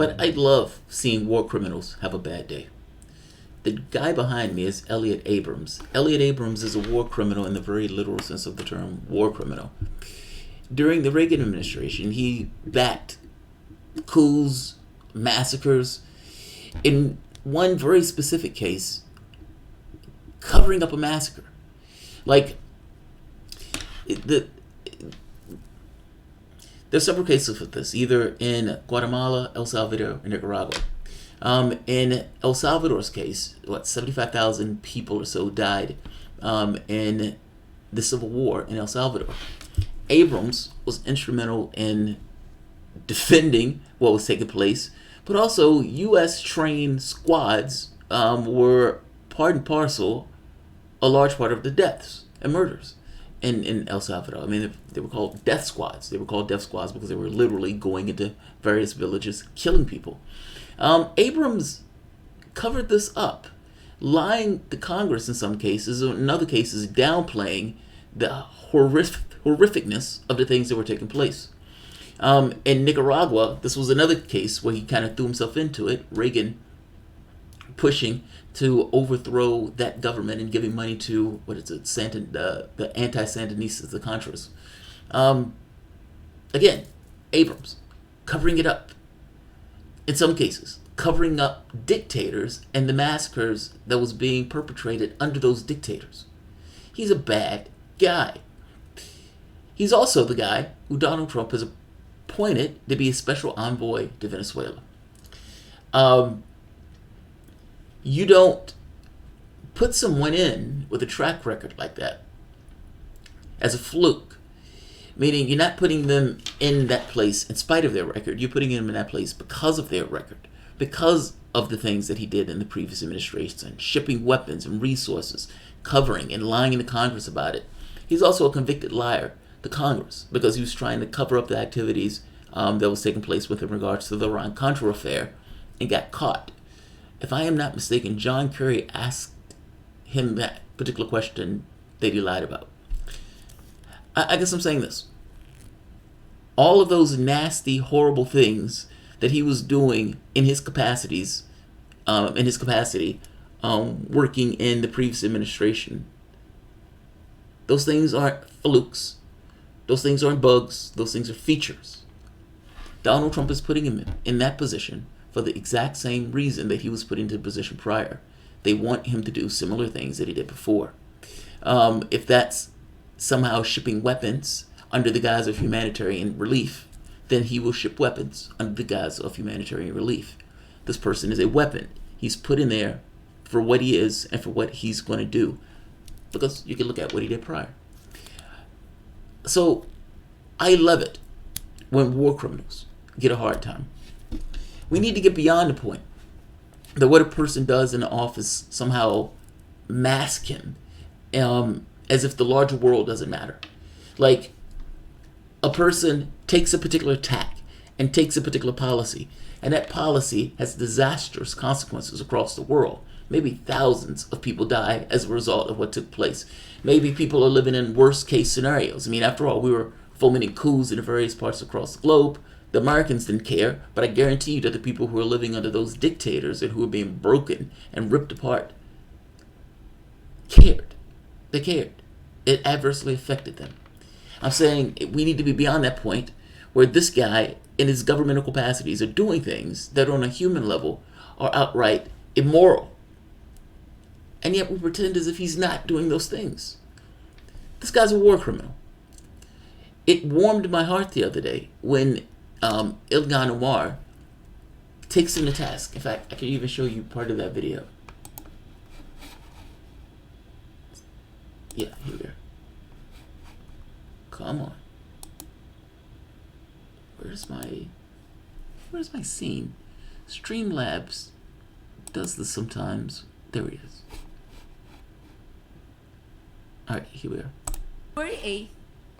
But I love seeing war criminals have a bad day. The guy behind me is Elliot Abrams. Elliot Abrams is a war criminal in the very literal sense of the term war criminal. During the Reagan administration, he backed coups, massacres. In one very specific case, covering up a massacre. Like, there's several cases of this, either in Guatemala, El Salvador, or Nicaragua. In El Salvador's case, 75,000 people or so died in the Civil War in El Salvador. Abrams was instrumental in defending what was taking place, but also U.S. trained squads were part and parcel a large part of the deaths and murders in El Salvador. I mean, they were called death squads. They were called death squads because they were literally going into various villages, killing people. Abrams covered this up, lying to Congress in some cases, or in other cases downplaying the horrificness of the things that were taking place. In Nicaragua, this was another case where he kind of threw himself into it. Reagan pushing to overthrow that government and giving money to, the anti-Sandinistas, the Contras. Again, Abrams covering it up. In some cases, covering up dictators and the massacres that was being perpetrated under those dictators. He's a bad guy. He's also the guy who Donald Trump has appointed to be a special envoy to Venezuela. You don't put someone in with a track record like that as a fluke, meaning you're not putting them in that place in spite of their record. You're putting them in that place because of their record, because of the things that he did in the previous administration, shipping weapons and resources, covering and lying to Congress about it. He's also a convicted liar to Congress because he was trying to cover up the activities that was taking place with in regards to the Iran-Contra affair and got caught. If I am not mistaken, John Kerry asked him that particular question that he lied about. I guess I'm saying this. All of those nasty, horrible things that he was doing in his capacity, working in the previous administration, those things aren't flukes. Those things aren't bugs. Those things are features. Donald Trump is putting him in that position for the exact same reason that he was put into the position prior. They want him to do similar things that he did before. If that's somehow shipping weapons under the guise of humanitarian relief, then he will ship weapons under the guise of humanitarian relief. This person is a weapon. He's put in there for what he is and for what he's going to do. Because you can look at what he did prior. So I love it when war criminals get a hard time. We need to get beyond the point that what a person does in the office somehow mask him as if the larger world doesn't matter. Like, a person takes a particular tack and takes a particular policy, and that policy has disastrous consequences across the world. Maybe thousands of people die as a result of what took place. Maybe people are living in worst case scenarios. I mean, after all, we were fomenting coups in the various parts across the globe. The Americans didn't care, but I guarantee you that the people who were living under those dictators and who were being broken and ripped apart cared. They cared. It adversely affected them. I'm saying we need to be beyond that point where this guy in his governmental capacities are doing things that on a human level are outright immoral. And yet we pretend as if he's not doing those things. This guy's a war criminal. It warmed my heart the other day when Ilhan Omar takes him to task. In fact, I can even show you part of that video. Yeah, here we are. Come on. Where's my scene? Streamlabs does this sometimes. There he is. Alright, here we are. February 8th,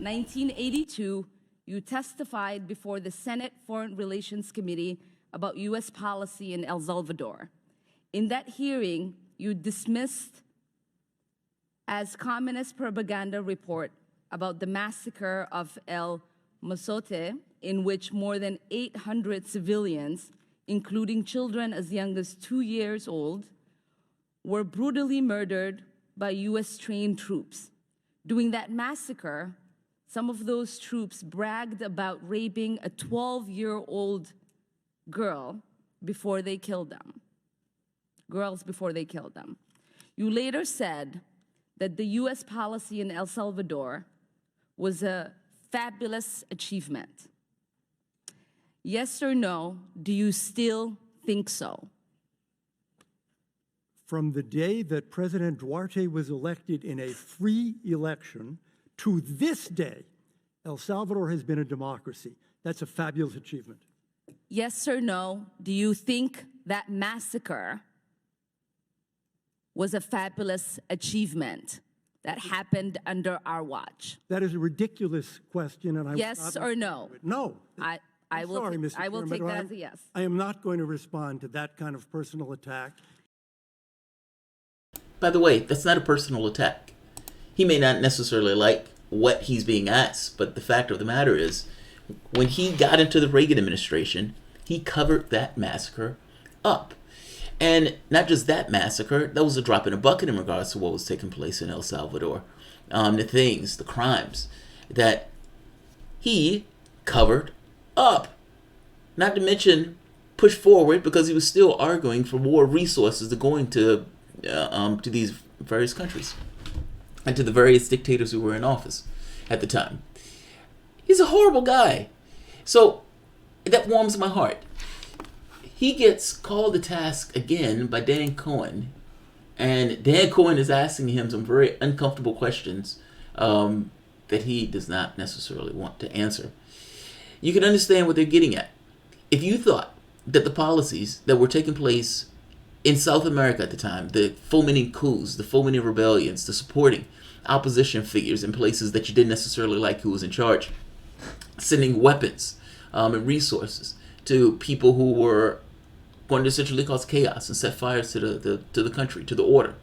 1982, you testified before the Senate Foreign Relations Committee about U.S. policy in El Salvador. In that hearing, you dismissed as communist propaganda report about the massacre of El Mozote, in which more than 800 civilians, including children as young as 2 years old, were brutally murdered by US-trained troops. During that massacre, some of those troops bragged about raping a 12-year-old girl before they killed them. Girls before they killed them. You later said that the US policy in El Salvador was a fabulous achievement. Yes or no, do you still think so? From the day that President Duarte was elected in a free election to this day, El Salvador has been a democracy. That's a fabulous achievement. Yes or no, do you think that massacre was a fabulous achievement that happened under our watch? That is a ridiculous question, and I Yes or no? No. I will Sorry, Mr. I will Chairman, take that as a yes. I am not going to respond to that kind of personal attack. By the way, that's not a personal attack. He may not necessarily like what he's being asked, but the fact of the matter is, when he got into the Reagan administration, he covered that massacre up. And not just that massacre, that was a drop in a bucket in regards to what was taking place in El Salvador. The crimes that he covered up. Not to mention push forward, because he was still arguing for more resources to go into to these various countries and to the various dictators who were in office at the time. He's a horrible guy. So that warms my heart. He gets called to task again by Dan Cohen, and Dan Cohen is asking him some very uncomfortable questions that he does not necessarily want to answer. You can understand what they're getting at. If you thought that the policies that were taking place in South America at the time, the fomenting coups, the fomenting rebellions, the supporting opposition figures in places that you didn't necessarily like who was in charge, sending weapons and resources to people who were going to essentially cause chaos and set fires to the country, to the order.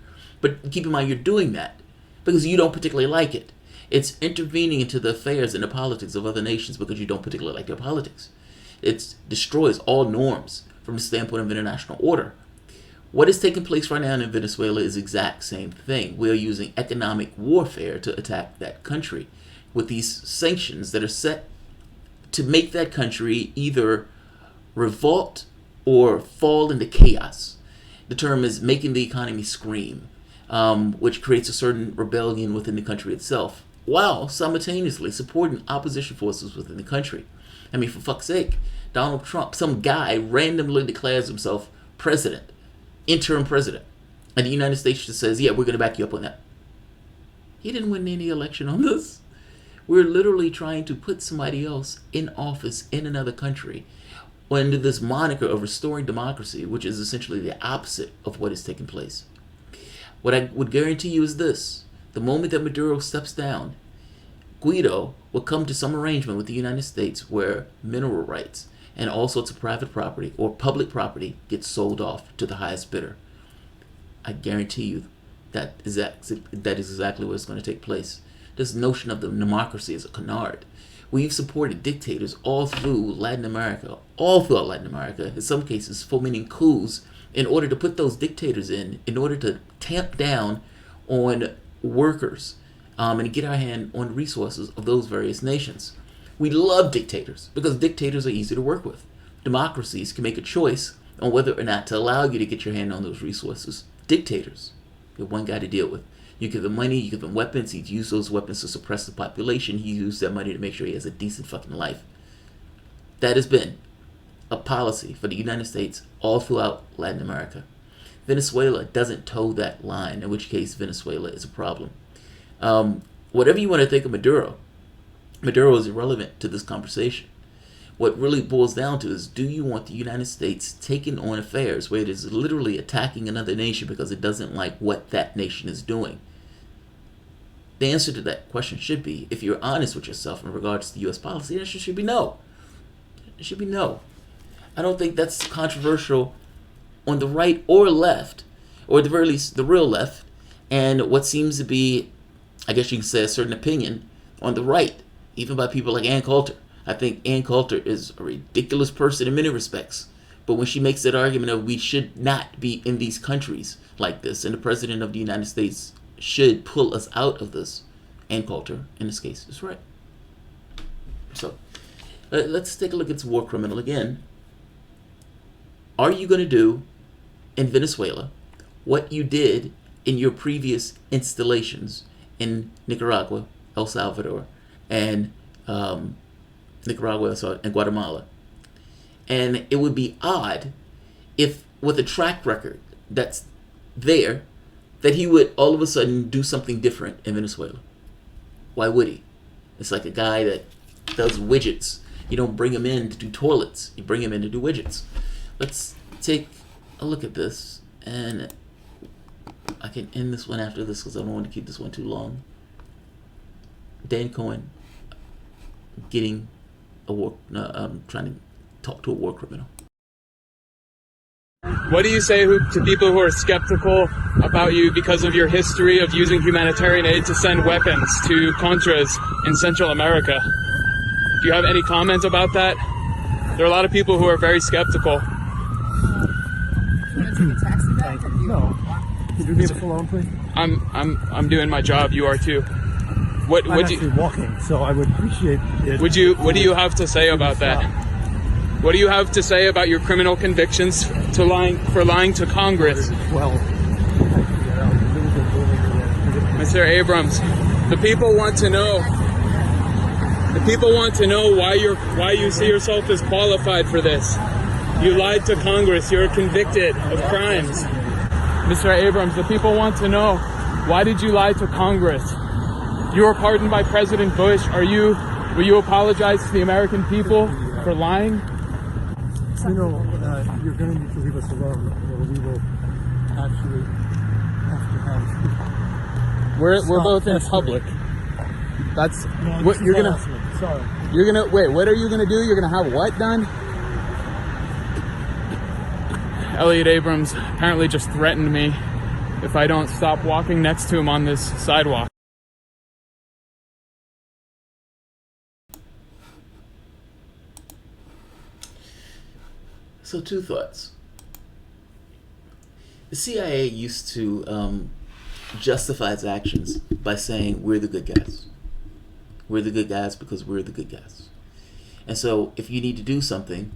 But keep in mind, you're doing that because you don't particularly like it. It's intervening into the affairs and the politics of other nations because you don't particularly like their politics. It destroys all norms from the standpoint of international order. What is taking place right now in Venezuela is the exact same thing. We are using economic warfare to attack that country with these sanctions that are set to make that country either revolt or fall into chaos. The term is making the economy scream, which creates a certain rebellion within the country itself, while simultaneously supporting opposition forces within the country. I mean, for fuck's sake, Donald Trump, some guy randomly declares himself president, interim president, and the United States just says, yeah, we're going to back you up on that. He didn't win any election on this. We're literally trying to put somebody else in office in another country under this moniker of restoring democracy, which is essentially the opposite of what is taking place. What I would guarantee you is this: the moment that Maduro steps down, Guido will come to some arrangement with the United States where mineral rights and all sorts of private property or public property gets sold off to the highest bidder. I guarantee you that is exactly what's going to take place. This notion of the democracy is a canard. We've supported dictators all throughout Latin America, in some cases fomenting coups in order to put those dictators in order to tamp down on workers and get our hand on resources of those various nations. We love dictators because dictators are easy to work with. Democracies can make a choice on whether or not to allow you to get your hand on those resources. Dictators, you have one guy to deal with. You give him money, you give him weapons, he'd use those weapons to suppress the population, he used that money to make sure he has a decent fucking life. That has been a policy for the United States all throughout Latin America. Venezuela doesn't toe that line, in which case Venezuela is a problem. Whatever you want to think of Maduro is irrelevant to this conversation. What really boils down to is, do you want the United States taking on affairs where it is literally attacking another nation because it doesn't like what that nation is doing? The answer to that question should be, if you're honest with yourself in regards to U.S. policy, the answer should be no. It should be no. I don't think that's controversial on the right or left, or at the very least the real left, and what seems to be, I guess you can say, a certain opinion on the right, even by people like Ann Coulter. I think Ann Coulter is a ridiculous person in many respects, But when she makes that argument of we should not be in these countries like this, and the president of the United States should pull us out of this, and culture in this case, is right. So let's take a look at this war criminal again. Are you going to do in Venezuela what you did in your previous installations in Nicaragua, El Salvador, and and Guatemala? And it would be odd if, with a track record that's there, that he would all of a sudden do something different in Venezuela. Why would he? It's like a guy that does widgets. You don't bring him in to do toilets. You bring him in to do widgets. Let's take a look at this, and I can end this one after this because I don't want to keep this one too long. Dan Cohen getting a war, trying to talk to a war criminal. What do you say to people who are skeptical about you because of your history of using humanitarian aid to send weapons to Contras in Central America? Do you have any comment about that? There are a lot of people who are very skeptical. No. Could you leave us alone, please? I'm doing my job. You are too. I'm actually walking, so I would appreciate it. What do you have to say about that? What do you have to say about your criminal convictions for lying to Congress? Well, Mr. Abrams, the people want to know. The people want to know why you see yourself as qualified for this. You lied to Congress. You're convicted of crimes. Mr. Abrams, the people want to know, why did you lie to Congress? You were pardoned by President Bush. Will you apologize to the American people for lying? You know, you're going to need to leave us alone, or we will actually have to have. We're both in public. That's No, what you're gonna. Sorry. You're gonna wait. What are you gonna do? You're gonna have what done? Elliot Abrams apparently just threatened me if I don't stop walking next to him on this sidewalk. So, two thoughts. The CIA used to justify its actions by saying, we're the good guys. We're the good guys because we're the good guys. And so, if you need to do something,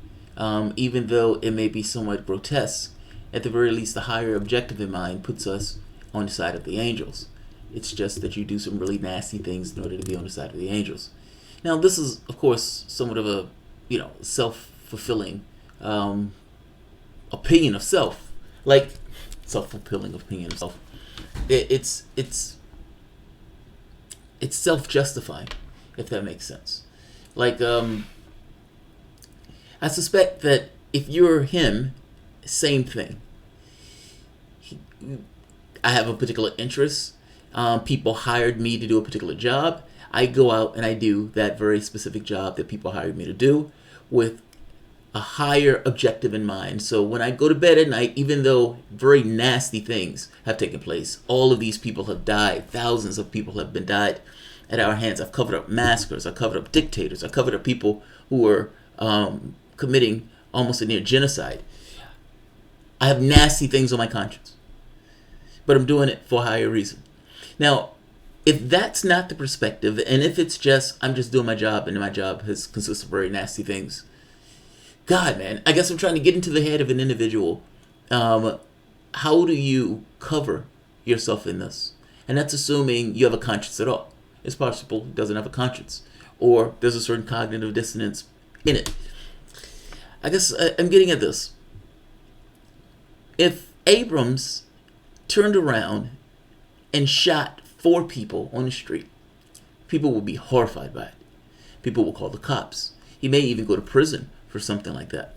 even though it may be somewhat grotesque, at the very least, the higher objective in mind puts us on the side of the angels. It's just that you do some really nasty things in order to be on the side of the angels. Now, this is, of course, somewhat of a, self-fulfilling opinion of self, like self-fulfilling opinion of self. It's self-justifying, if that makes sense. Like, I suspect that if you're him, same thing. I have a particular interest. People hired me to do a particular job. I go out and I do that very specific job that people hired me to do with a higher objective in mind. So when I go to bed at night, even though very nasty things have taken place, all of these people have died, thousands of people have been died at our hands. I've covered up massacres, I've covered up dictators, I've covered up people who were committing almost a near genocide. I have nasty things on my conscience, but I'm doing it for a higher reason. Now, if that's not the perspective, and if it's just, I'm just doing my job, and my job has consists of very nasty things, God, man, I guess I'm trying to get into the head of an individual. How do you cover yourself in this? And that's assuming you have a conscience at all. It's possible he doesn't have a conscience, or there's a certain cognitive dissonance in it. I guess I'm getting at this. If Abrams turned around and shot 4 people on the street, people will be horrified by it. People will call the cops. He may even go to prison for something like that.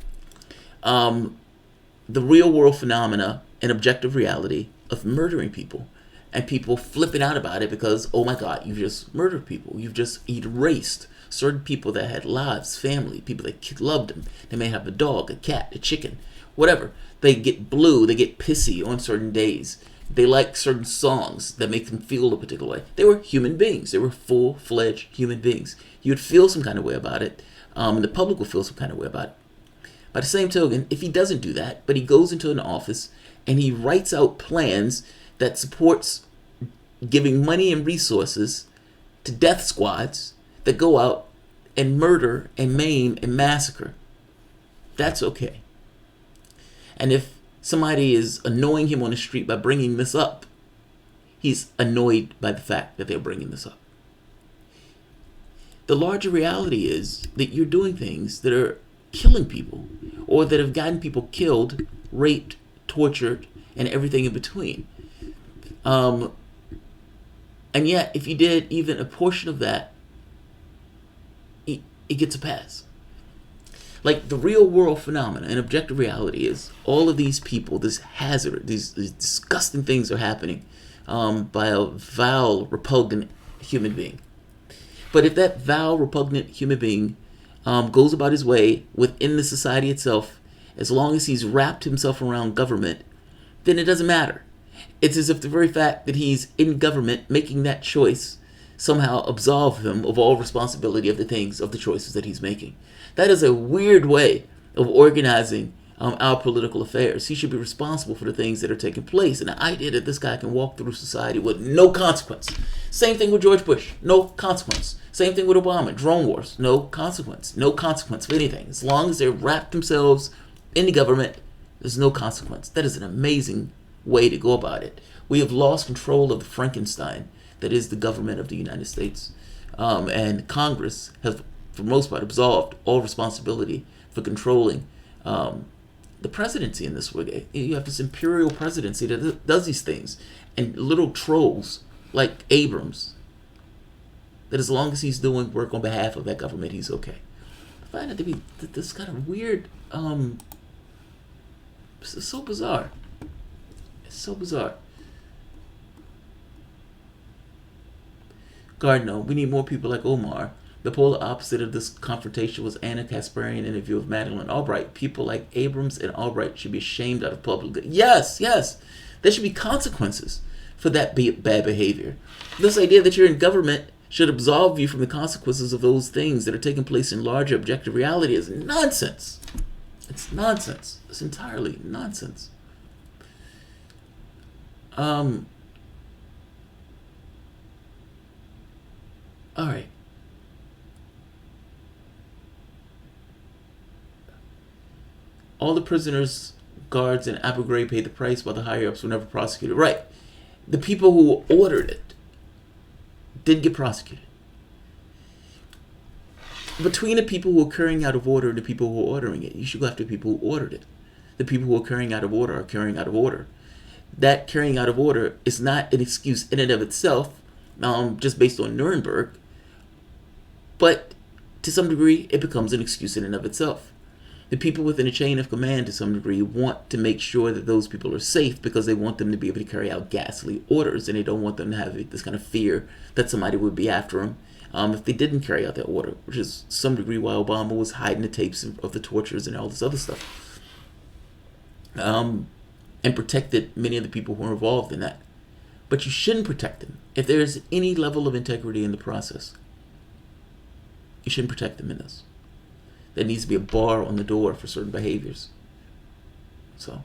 The real world phenomena and objective reality of murdering people, and people flipping out about it because, oh my God, you've just murdered people. You've just erased certain people that had lives, family, people that loved them. They may have a dog, a cat, a chicken, whatever. They get blue, they get pissy on certain days. They like certain songs that make them feel a particular way. They were human beings. They were full-fledged human beings. You'd feel some kind of way about it. And the public would feel some kind of way about it. By the same token, if he doesn't do that, but he goes into an office and he writes out plans that supports giving money and resources to death squads that go out and murder and maim and massacre, that's okay. And if somebody is annoying him on the street by bringing this up, he's annoyed by the fact that they're bringing this up. The larger reality is that you're doing things that are killing people, or that have gotten people killed, raped, tortured, and everything in between. And yet, if you did even a portion of that, it gets a pass. Like, the real world phenomena and objective reality is all of these people, this hazard, these disgusting things are happening by a vile, repugnant human being. But if that vile, repugnant human being goes about his way within the society itself, as long as he's wrapped himself around government, then it doesn't matter. It's as if the very fact that he's in government making that choice somehow absolve him of all responsibility of the choices that he's making. That is a weird way of organizing our political affairs. He should be responsible for the things that are taking place. And the idea that this guy can walk through society with no consequence. Same thing with George Bush, no consequence. Same thing with Obama, drone wars, no consequence. No consequence for anything. As long as they're wrapped themselves in the government, there's no consequence. That is an amazing way to go about it. We have lost control of the Frankenstein that is the government of the United States. And Congress has, for the most part, absolved all responsibility for controlling the presidency in this way. You have this imperial presidency that does these things, and little trolls like Abrams, that as long as he's doing work on behalf of that government, he's okay. I find it to be this kind of weird, it's so bizarre. It's so bizarre. Gardner, we need more people like Omar. The polar opposite of this confrontation was Anna Kasparian interview of Madeleine Albright. People like Abrams and Albright should be ashamed out of public good. Yes. There should be consequences for that bad behavior. This idea that you're in government should absolve you from the consequences of those things that are taking place in larger objective reality is nonsense. It's nonsense. It's entirely nonsense. All right. All the prisoners, guards, and Abu Ghraib paid the price, while the higher-ups were never prosecuted. Right. The people who ordered it did get prosecuted. Between the people who are carrying out of order and the people who are ordering it, you should go after the people who ordered it. The people who are carrying out of order are carrying out of order. That carrying out of order is not an excuse in and of itself, just based on Nuremberg, but to some degree, it becomes an excuse in and of itself. The people within a chain of command, to some degree, want to make sure that those people are safe because they want them to be able to carry out ghastly orders, and they don't want them to have this kind of fear that somebody would be after them if they didn't carry out that order, which is to some degree why Obama was hiding the tapes of the tortures and all this other stuff, and protected many of the people who were involved in that. But you shouldn't protect them. If there's any level of integrity in the process, you shouldn't protect them in this. There needs to be a bar on the door for certain behaviors. So,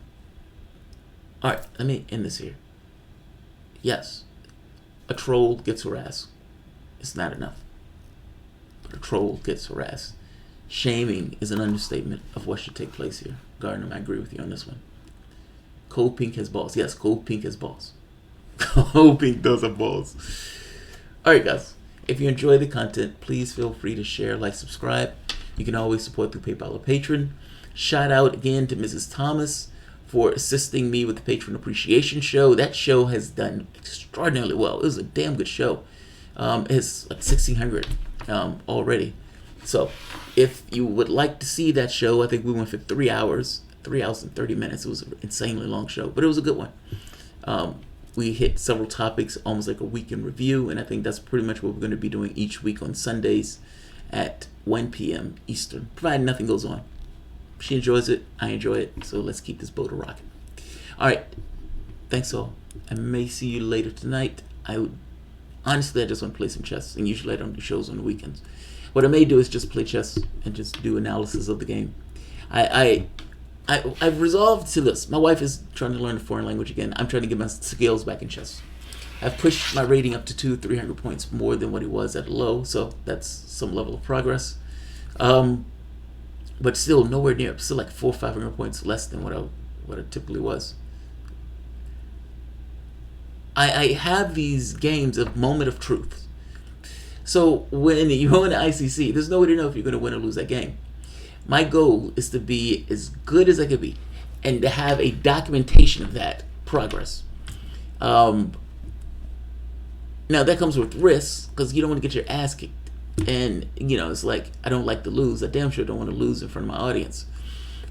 all right, let me end this here. Yes, a troll gets harassed. It's not enough. But a troll gets harassed. Shaming is an understatement of what should take place here. Gardner, I agree with you on this one. Cold Pink has balls. Yes, Cold Pink has balls. Cold Pink does have balls. All right, guys. If you enjoy the content, please feel free to share, like, subscribe. You can always support through PayPal or Patreon. Shout out again to Mrs. Thomas for assisting me with the Patron Appreciation Show. That show has done extraordinarily well. It was a damn good show. It's like 1,600 already. So if you would like to see that show, I think we went for 3 hours and 30 minutes. It was an insanely long show, but it was a good one. We hit several topics, almost like a week in review, and I think that's pretty much what we're going to be doing each week on Sundays at 1 p.m. Eastern, provided nothing goes on. She enjoys it, I enjoy it, so let's keep this boat a-rocking. All right, thanks all. I may see you later tonight. Honestly, I just want to play some chess, and usually I don't do shows on the weekends. What I may do is just play chess and just do analysis of the game. I've resolved to this. My wife is trying to learn a foreign language again. I'm trying to get my skills back in chess. I've pushed my rating up to 300 points more than what it was at low, so that's some level of progress. But still nowhere near. Still like 400 or 500 points less than what it typically was. I have these games of moment of truth. So when you go into ICC, there's no way to know if you're going to win or lose that game. My goal is to be as good as I could be, and to have a documentation of that progress. Now that comes with risks, because you don't want to get your ass kicked. And, it's like, I don't like to lose. I damn sure don't want to lose in front of my audience.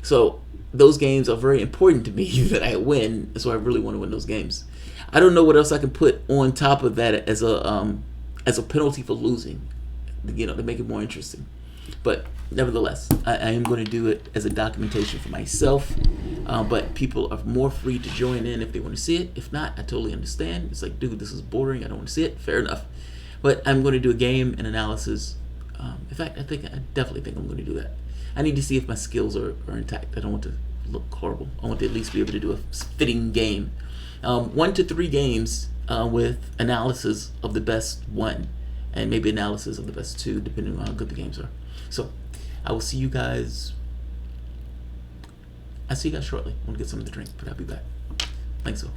So those games are very important to me that I win. So I really want to win those games. I don't know what else I can put on top of that as a penalty for losing, to make it more interesting. But nevertheless, I am going to do it as a documentation for myself. But people are more free to join in if they want to see it. If not, I totally understand. It's like, dude, this is boring. I don't want to see it. Fair enough. But I'm going to do a game and analysis. In fact, I definitely think I'm going to do that. I need to see if my skills are intact. I don't want to look horrible. I want to at least be able to do a fitting game. 1 to 3 games with analysis of the best 1, and maybe analysis of the best 2, depending on how good the games are. So I will see you guys. I'll see you guys shortly. I'm going to get something to drink, but I'll be back. Thanks, all.